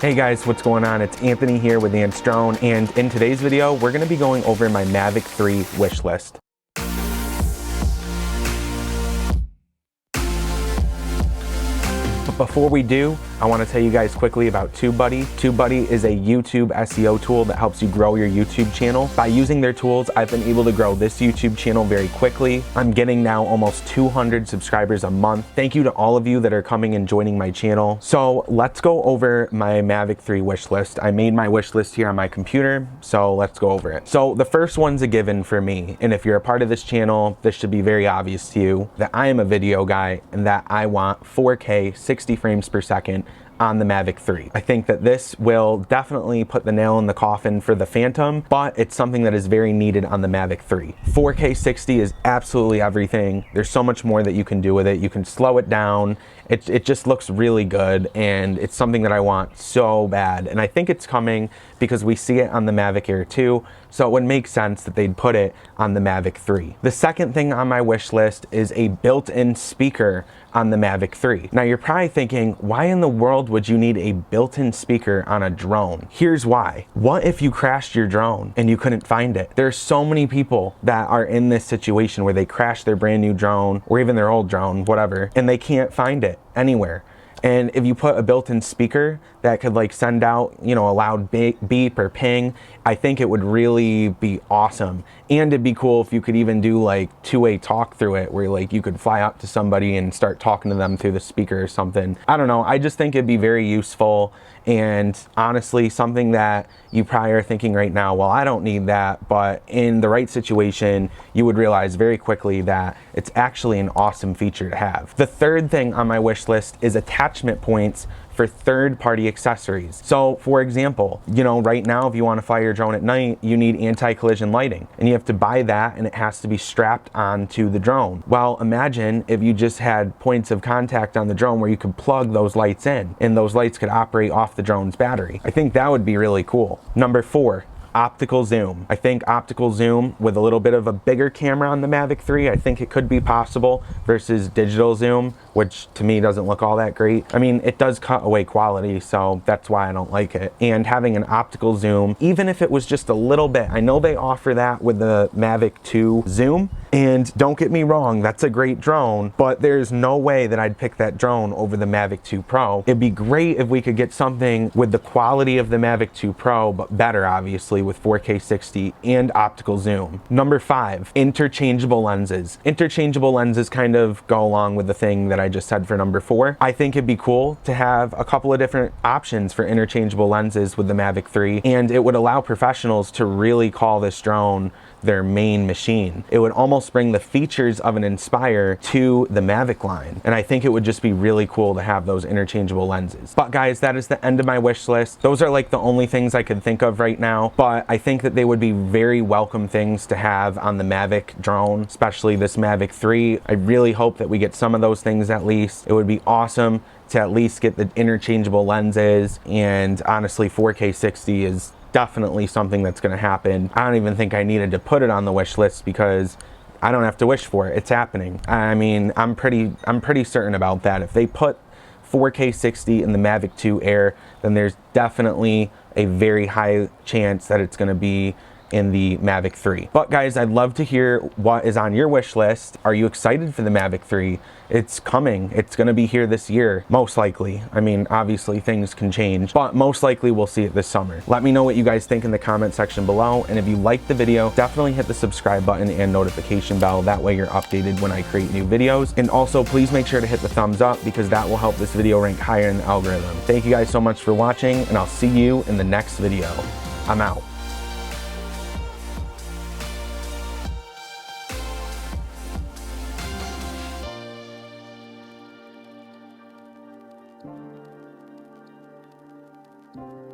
Hey guys, what's going on? It's Anthony here with Ant's Drone, and in today's video, we're going to be going over my Mavic 3 wish list. But before we do, I want to tell you guys quickly about TubeBuddy. TubeBuddy is a YouTube SEO tool that helps you grow your YouTube channel. By using their tools, I've been able to grow this YouTube channel very quickly. I'm getting now almost 200 subscribers a month. Thank you to all of you that are coming and joining my channel. So let's go over my Mavic 3 wish list. I made my wish list here on my computer, so let's go over it. So the first one's a given for me, and if you're a part of this channel, this should be very obvious to you that I am a video guy and that I want 4K 60 frames per second on the Mavic 3. I think that this will definitely put the nail in the coffin for the Phantom, but it's something that is very needed on the Mavic 3. 4K 60 is absolutely everything. There's so much more that you can do with it. You can slow it down. It just looks really good, and it's something that I want so bad. And I think it's coming because we see it on the Mavic Air 2, so it would make sense that they'd put it on the Mavic 3. The second thing on my wish list is a built-in speaker on the Mavic 3. Now you're probably thinking, why in the world would you need a built-in speaker on a drone? Here's why. What if you crashed your drone and you couldn't find it? There's so many people that are in this situation where they crash their brand new drone or even their old drone, whatever, and they can't find it anywhere. And if you put a built-in speaker that could like send out, you know, a loud beep or ping, I think it would really be awesome. And it'd be cool if you could even do like two-way talk through it, where like you could fly up to somebody and start talking to them through the speaker or something. I don't know, I just think it'd be very useful, and honestly something that you probably are thinking right now, well, I don't need that, but in the right situation you would realize very quickly that it's actually an awesome feature to have. The third thing on my wish list is attachment points for third-party accessories. So for example, you know, right now if you want to fly your drone at night, you need anti-collision lighting, and you have to buy that, and it has to be strapped onto the drone. Well, imagine if you just had points of contact on the drone where you could plug those lights in, and those lights could operate off the drone's battery. I think that would be really cool. Number 4, optical zoom. I think optical zoom with a little bit of a bigger camera on the Mavic 3, I think it could be possible versus digital zoom, which to me doesn't look all that great. I mean, it does cut away quality, so that's why I don't like it. And having an optical zoom, even if it was just a little bit, I know they offer that with the Mavic 2 zoom, and don't get me wrong, that's a great drone, but there's no way that I'd pick that drone over the Mavic 2 Pro. It'd be great if we could get something with the quality of the Mavic 2 Pro, but better obviously with 4K 60 and optical zoom. Number 5, interchangeable lenses. Interchangeable lenses kind of go along with the thing that I just said for number 4. I think it'd be cool to have a couple of different options for interchangeable lenses with the Mavic 3, and it would allow professionals to really call this drone their main machine. It would almost bring the features of an Inspire to the Mavic line, and I think it would just be really cool to have those interchangeable lenses. But guys, that is the end of my wish list. Those are like the only things I could think of right now, but I think that they would be very welcome things to have on the Mavic drone, especially this Mavic 3. I really hope that we get some of those things at least. It would be awesome to at least get the interchangeable lenses, and honestly 4K 60 is definitely something that's going to happen. I don't even think I needed to put it on the wish list because I don't have to wish for it. It's happening. I mean, I'm pretty certain about that. If they put 4K 60 in the Mavic 2 Air, then there's definitely a very high chance that it's going to be in the Mavic 3. But guys, I'd love to hear what is on your wish list. Are you excited for the Mavic 3? It's coming. It's going to be here this year, most likely. I mean, obviously things can change, but most likely we'll see it this summer. Let me know what you guys think in the comment section below, and if you liked the video, definitely hit the subscribe button and notification bell. That way you're updated when I create new videos. And also please make sure to hit the thumbs up, because that will help this video rank higher in the algorithm. Thank you guys so much for watching, and I'll see you in the next video. I'm out. You